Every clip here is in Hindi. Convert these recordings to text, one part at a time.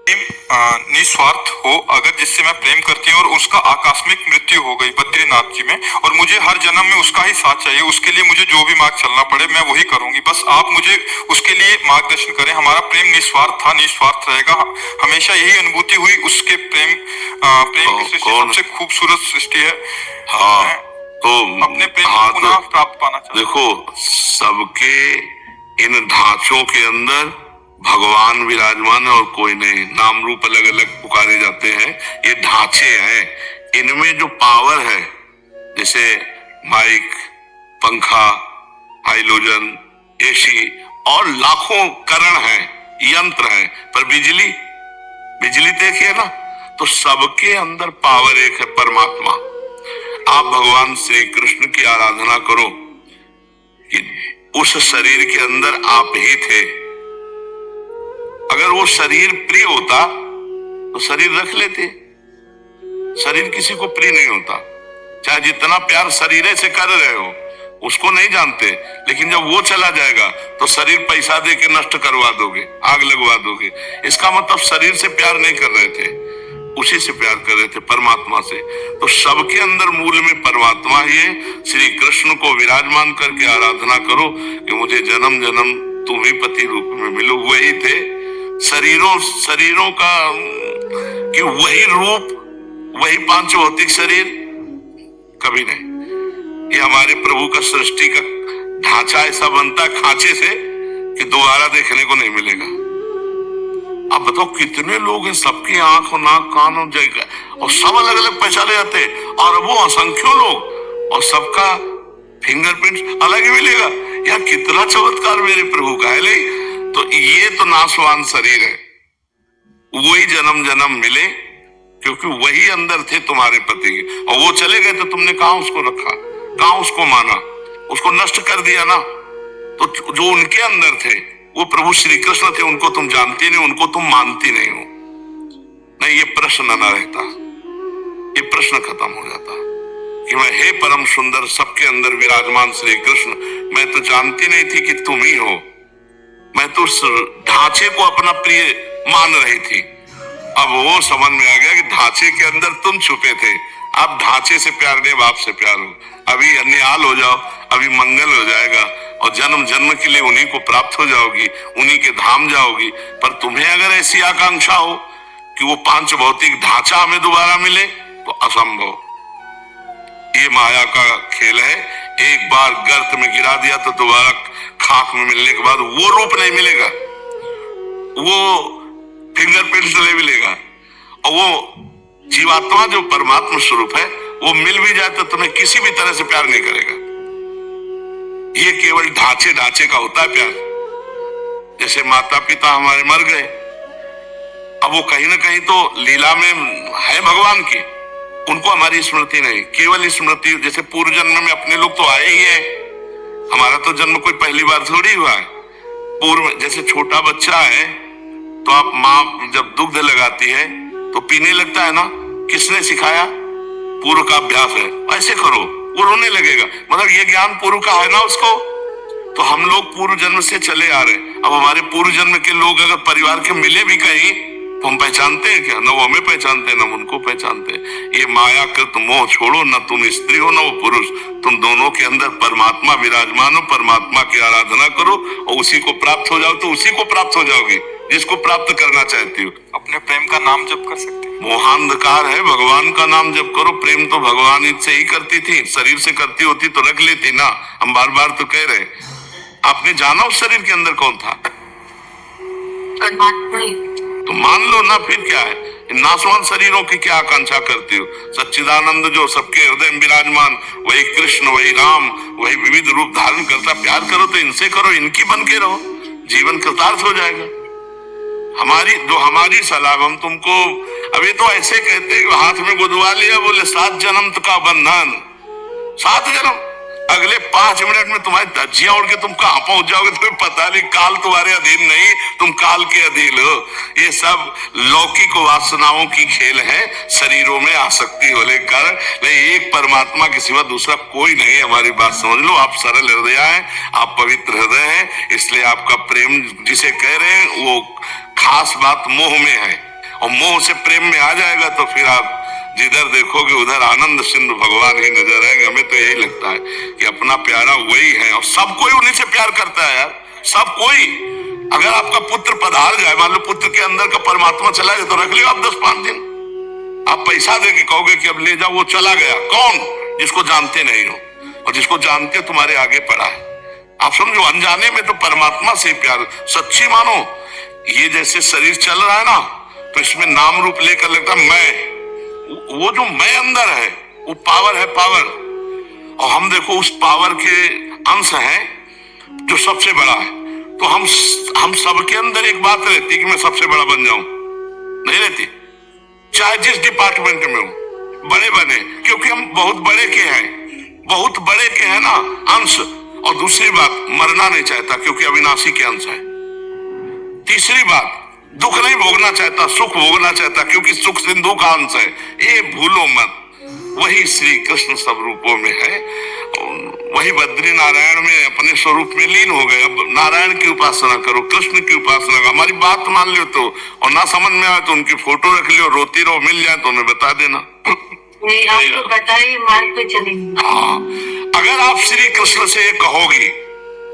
निस्वार्थ हो, अगर जिससे मैं प्रेम करती हूँ और उसका आकस्मिक मृत्यु हो गई बद्रीनाथ जी में, और मुझे हर जन्म में उसका ही साथ चाहिए, उसके लिए मुझे जो भी मार्ग चलना पड़े मैं वही करूंगी, बस आप मुझे उसके लिए मार्गदर्शन करें। हमारा प्रेम निस्वार्थ था, निस्वार्थ रहेगा, हमेशा यही अनुभूति हुई उसके प्रेम। प्रेम की सृष्टि सबसे खूबसूरत सृष्टि है। हाँ, तो अपने प्रेम को पुनः प्राप्त पाना चाहता हूं। देखो, सबके इन ढांचों के अंदर भगवान विराजमान है और कोई नहीं। नाम रूप अलग अलग पुकारे जाते हैं, ये ढांचे हैं। इनमें जो पावर है, जैसे माइक, पंखा, हाइलोजन, एसी और लाखों करण हैं, यंत्र हैं, पर बिजली, बिजली देखिए ना, तो सबके अंदर पावर एक है, परमात्मा। आप भगवान श्री कृष्ण की आराधना करो कि उस शरीर के अंदर आप ही थे। अगर वो शरीर प्रिय होता तो शरीर रख लेते। शरीर किसी को प्रिय नहीं होता, चाहे जितना प्यार शरीर से कर रहे हो, उसको नहीं जानते। लेकिन जब वो चला जाएगा तो शरीर पैसा दे के नष्ट करवा दोगे, आग लगवा दोगे। इसका मतलब शरीर से प्यार नहीं कर रहे थे, उसी से प्यार कर रहे थे, परमात्मा से। तो सबके अंदर मूल में परमात्मा ही है। श्री कृष्ण को विराजमान करके आराधना करो कि मुझे जन्म जन्म तुम ही पति रूप में मिलो। वही थे शरीरों का कि वही रूप, वही पांच भौतिक शरीर कभी नहीं। ये हमारे प्रभु का सृष्टि का ढांचा ऐसा बनता है खांचे से कि दोबारा देखने को नहीं मिलेगा। अब बताओ कितने लोग हैं, सबकी आंख और नाक कान और जगह, और सब अलग अलग पहचाने जाते हैं, और वो असंख्यों लोग, और सबका फिंगरप्रिंट अलग ही मिलेगा। यार कितना चमत्कार मेरे प्रभु का है। नहीं तो ये तो नाशवान शरीर है, वही जन्म जन्म मिले, क्योंकि वही अंदर थे तुम्हारे पति के, और वो चले गए तो तुमने कहां उसको रखा, कहां उसको माना, उसको नष्ट कर दिया ना। तो जो उनके अंदर थे वो प्रभु श्री कृष्ण थे, उनको तुम जानती नहीं, उनको तुम मानती नहीं हो। नहीं, ये प्रश्न ना रहता, ये प्रश्न खत्म हो जाता कि मैं हे परम सुंदर सबके अंदर विराजमान श्री कृष्ण, मैं तो जानती नहीं थी कि तुम ही हो। मैं तो उस ढांचे को अपना प्रिय मान रही थी। अब वो समझ में आ गया कि ढांचे के अंदर तुम छुपे थे। अब ढांचे से प्यार नहीं, बाप से प्यार हो। अभी अन्याल हो जाओ, अभी मंगल हो जाएगा, और जन्म जन्म के लिए उन्हीं को प्राप्त हो जाओगी, उन्हीं के धाम जाओगी। पर तुम्हें अगर ऐसी आकांक्षा हो कि वो पांच भौतिक ढांचा हमें दोबारा मिले, तो असंभव। ये माया का खेल है। एक बार गर्त में गिरा दिया तो दोबारा खाक में मिलने के बाद वो रूप नहीं मिलेगा, वो फिंगरप्रिंट नहीं मिलेगा। और वो जीवात्मा जो परमात्मा स्वरूप है, वो मिल भी जाए तो तुम्हें किसी भी तरह से प्यार नहीं करेगा। ये केवल ढांचे ढांचे का होता है प्यार। जैसे माता पिता हमारे मर गए, अब वो कहीं ना कहीं तो लीला में है भगवान की, उनको हमारी स्मृति नहीं, केवल स्मृति। जैसे पूर्व जन्म में अपने लोग तो आए ही हैं, हमारा तो जन्म कोई पहली बार थोड़ी हुआ है। पूर्व जैसे छोटा बच्चा है तो आप माँ जब दुग्ध लगाती है तो पीने लगता है ना, किसने सिखाया? पूर्व का अभ्यास है, ऐसे करो, वो रोने लगेगा। मतलब ये ज्ञान पूर्व का है ना उसको। तो हम लोग पूर्व जन्म से चले आ रहे। अब हमारे पूर्व जन्म के लोग अगर परिवार के मिले भी कहीं तो हम पहचानते हैं क्या? न वो हमें पहचानते हैं, न उनको पहचानते हैं। ये माया कृत मोह छोड़ो, न तुम स्त्री हो न वो पुरुष, तुम दोनों के अंदर परमात्मा विराजमान हो। परमात्मा की आराधना करो और उसी को प्राप्त हो जाओ, तो उसी को प्राप्त हो जाओगी जिसको प्राप्त करना चाहती हो। अपने प्रेम का नाम जप कर सकते हैं। मोहांधकार है, भगवान का नाम जप करो। प्रेम तो भगवान से ही करती थी, शरीर से करती होती तो रख लेती ना। हम बार बार तो कह रहे, आपने जाना उस शरीर के अंदर कौन था? तो मान लो ना, फिर क्या है? इन नाशवान शरीरों की क्या आकांक्षा करती हो? सच्चिदानंद जो सबके हृदय में विराजमान, वही कृष्ण, वही राम, वही विविध रूप धारण करता। प्यार करो तो इनसे करो, इनकी बन के रहो, जीवन कृतार्थ हो जाएगा। हमारी सलाह, हम तुमको अभी तो ऐसे कहते हैं, हाथ में गुदवा लिया, बोले 7 जन्म का बंधन। 7 जन्म, अगले 5 मिनट में तुम्हारी धज्जियां उड़ के तुम कहां पहुंच जाओगे तुम्हें पता नहीं। काल तुम्हारे अधीन नहीं, तुम काल के अधीन हो। ये सब लौकिक वासनाओं की खेल है, शरीरों में आसक्ति होने के कारण। एक परमात्मा के सिवा दूसरा कोई नहीं है। हमारी बात समझ लो, आप सरल हृदय हैं, आप पवित्र हृदय हैं, इसलिए आपका प्रेम जिसे कह रहे हैं वो खास बात मोह में है। और मोह से प्रेम में आ जाएगा तो फिर आप जिधर देखोगे उधर आनंद सिंधु भगवान ही नजर आएंगे। हमें तो यही लगता है कि अपना प्यारा वही है और सब कोई उन्हीं से प्यार करता है यार, सब कोई। अगर आपका पुत्र पधार जाए, मान लो पुत्र के अंदर का परमात्मा चला जाए, तो रख लियो आप 10-5 दिन। आप पैसा दे के कहोगे कि अब ले जाओ, वो चला गया। कौन? जिसको जानते नहीं हो, और जिसको जानते हो तुम्हारे आगे पड़ा है। आप समझो, अनजाने में तो परमात्मा से प्यार सच्ची मानो। ये जैसे शरीर चल रहा है ना, तो इसमें नाम रूप लेकर लगता है मैं, वो जो मैं अंदर है वो पावर है, पावर। और हम देखो उस पावर के अंश हैं जो सबसे बड़ा है। तो हम सबके अंदर एक बात रहती कि मैं सबसे बड़ा बन जाऊं, नहीं रहती, चाहे जिस डिपार्टमेंट में हूं बड़े बने, क्योंकि हम बहुत बड़े के हैं, बहुत बड़े के हैं ना अंश। और दूसरी बात, मरना नहीं चाहता क्योंकि अविनाशी के अंश है। तीसरी बात, दुख नहीं भोगना चाहता, सुख भोगना चाहता क्योंकि सुख सिंधु का अंश है। ये भूलो मत, वही श्री कृष्ण सब रूपों में है। वही बद्री नारायण में अपने स्वरूप में लीन हो गए। अब नारायण की उपासना करो, कृष्ण की उपासना करो। हमारी बात मान लियो तो, और ना समझ में आए तो उनकी फोटो रख लियो, रोती रहो, मिल जाए तो उन्हें बता देना। नहीं, आप तो बताइए, मार्ग पे चलेंगे। हाँ, अगर आप श्री कृष्ण से ये कहोगी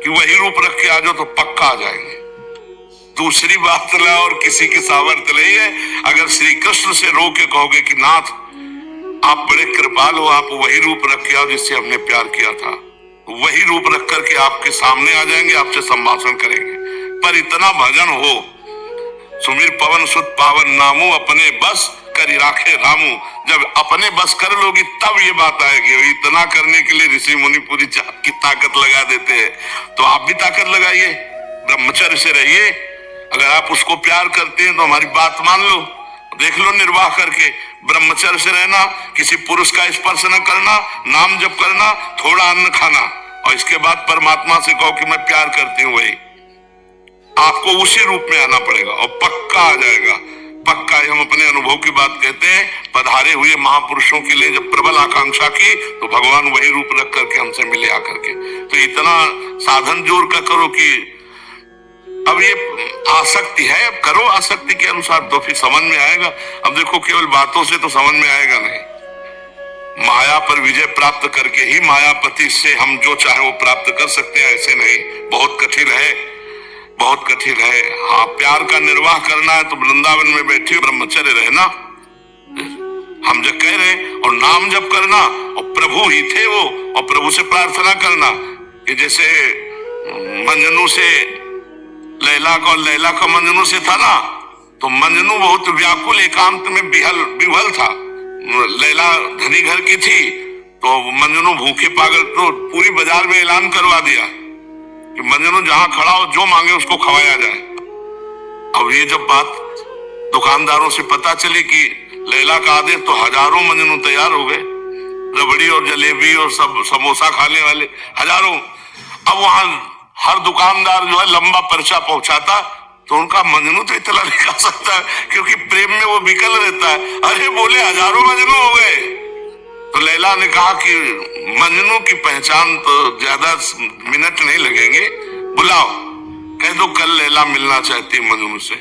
कि वही रूप रख के आ जाओ तो पक्का आ जाएंगे। दूसरी बात ना और किसी की सामर्थ्य नहीं है। अगर श्री कृष्ण से रो के कहोगे कि नाथ आप बड़े कृपाल हो, आप वही रूप रख के आओ जिससे हमने प्यार किया था, वही रूप रख करके आपके सामने आ जाएंगे, आपसे संभाषण करेंगे। पर इतना भजन हो, सुमिर पवन सुत पावन नामो, अपने बस करी राखे रामू। जब अपने बस कर लोगी तब ये बात आएगी। और इतना करने के लिए ऋषि मुनि पूरी जात की ताकत लगा देते हैं। तो आप भी ताकत लगाइए, ब्रह्मचर्य से रहिए। अगर आप उसको प्यार करते हैं तो हमारी बात मान लो, देख लो निर्वाह करके। ब्रह्मचर्य से रहना, किसी पुरुष का स्पर्श न करना, नाम जप करना, थोड़ा अन्न खाना, और इसके बाद परमात्मा से कहो कि मैं प्यार करती हूँ। वही आपको उसी रूप में आना पड़ेगा और पक्का आ जाएगा, पक्का। हम अपने अनुभव की बात कहते हैं। पधारे हुए महापुरुषों के लिए जब प्रबल आकांक्षा की तो भगवान वही रूप रख करके हमसे मिले आकर के। तो इतना साधन जोड़ कर करो कि अब ये आसक्ति है, अब करो आसक्ति के अनुसार तो फिर समझ में आएगा। अब देखो, केवल बातों से तो समझ में आएगा नहीं। माया पर विजय प्राप्त करके ही मायापति से हम जो चाहे वो प्राप्त कर सकते हैं, ऐसे नहीं। बहुत कठिन है, बहुत कठिन है। हाँ, प्यार का निर्वाह करना है तो वृंदावन में बैठे ब्रह्मचर्य रहना, हम जब कह रहे, और नाम जप करना, और प्रभु ही थे वो, और प्रभु से प्रार्थना करना कि जैसे मंजनू से लैला का, और लैला का मंजनू से था ना, तो मंजनू बहुत व्याकुल एकांत में विह्वल था। लैला धनी घर की थी, तो मंजनू भूखे पागल, तो पूरी बाजार में ऐलान करवा दिया कि मंजनू जहां खड़ा हो जो मांगे उसको खवाया जाए। अब ये जब बात दुकानदारों से पता चली कि लैला का आदेश, तो हजारों मंजनू तैयार हो गए, रबड़ी और जलेबी और सब समोसा खाने वाले हजारों। अब वहां हर दुकानदार जो है लंबा पर्चा पहुंचाता, तो उनका मंजनू तो इतना नहीं खा सकता क्योंकि प्रेम में वो विकल रहता है। अरे बोले हजारों मंजनू हो गए। तो लैला ने कहा कि मंजनू की पहचान तो ज्यादा मिनट नहीं लगेंगे, बुलाओ, कह दो कल लैला मिलना चाहती है मजनू से।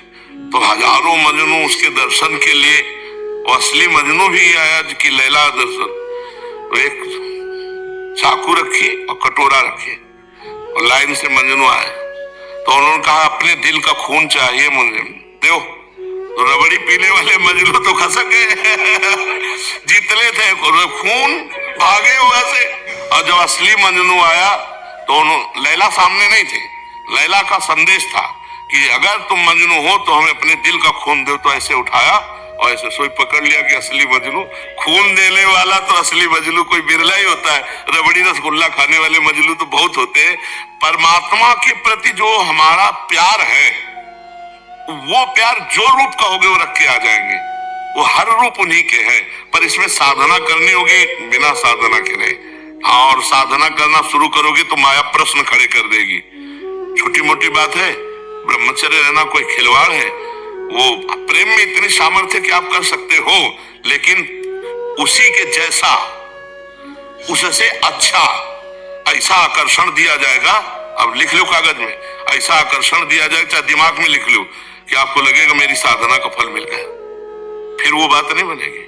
तो हजारों मजनू उसके दर्शन के लिए, और असली मजनू भी आया कि लैला दर्शन। तो एक चाकू रखी और कटोरा रखी और लाइन से मजनू आए। तो उन्होंने कहा अपने दिल का खून चाहिए मुझे, दो। तो रबड़ी पीने वाले मजनू तो खसक गए जीतले थे खून, भागे वहां से। और जब असली मजनू आया तो लैला सामने नहीं थे। लैला का संदेश था कि अगर तुम मजनू हो तो हमें अपने दिल का खून दो। तो ऐसे उठाया और ऐसे सोई पकड़ लिया कि असली मजनू। खून देने वाला तो असली मजनू कोई बिरला ही होता है, रबड़ी रसगुल्ला खाने वाले मजनू तो बहुत होते हैं। परमात्मा के प्रति जो हमारा प्यार है, वो प्यार जो रूप कहोगे वो रख के आ जाएंगे। वो हर रूप उन्हीं के हैं, पर इसमें साधना करनी होगी, बिना साधना के नहीं। हाँ, और साधना करना शुरू करोगे तो माया प्रश्न खड़े कर देगी। छोटी मोटी बात है, ब्रह्मचर्य रहना कोई खिलवाड़ है? वो प्रेम में इतनी सामर्थ्य कि आप कर सकते हो, लेकिन उसी के जैसा, उससे अच्छा ऐसा आकर्षण दिया जाएगा। अब लिख लो कागज में, ऐसा आकर्षण दिया जाएगा, चाहे दिमाग में लिख लो, कि आपको लगेगा मेरी साधना का फल मिल गया। फिर वो बात नहीं बनेगी।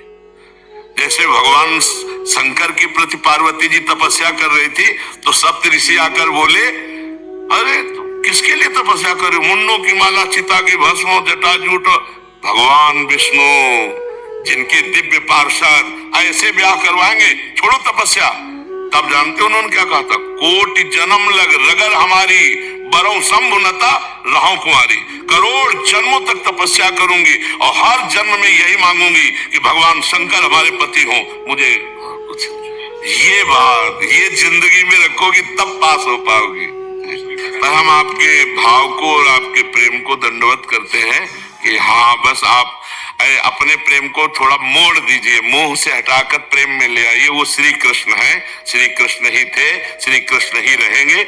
जैसे भगवान शंकर के प्रति पार्वती जी तपस्या कर रही थी तो सप्त ऋषि आकर बोले, अरे किसके लिए तपस्या कर रहे, मुन्नों की माला, चिता की भस्म, जटाजूट। भगवान विष्णु जिनके दिव्य पार्षद ऐसे ब्याह करवाएंगे, छोड़ो तपस्या। तब जानते हो उन्होंने क्या कहा था, कोटि जन्म लग रगर हमारी, बरौ शंभुनता रहूं कुंवारी। करोड़ जन्मों तक तपस्या करूंगी और हर जन्म में यही मांगूंगी कि भगवान शंकर हमारे पति हो। मुझे कुछ ये बात ये जिंदगी में रखोगी तब पास हो पाओगी। पर हम आपके भाव को और आपके प्रेम को दंडवत करते हैं कि हाँ, बस आप अपने प्रेम को थोड़ा मोड़ दीजिए, मोह से हटाकर प्रेम में ले आइए। वो श्री कृष्ण है, श्री कृष्ण ही थे, श्री कृष्ण ही रहेंगे।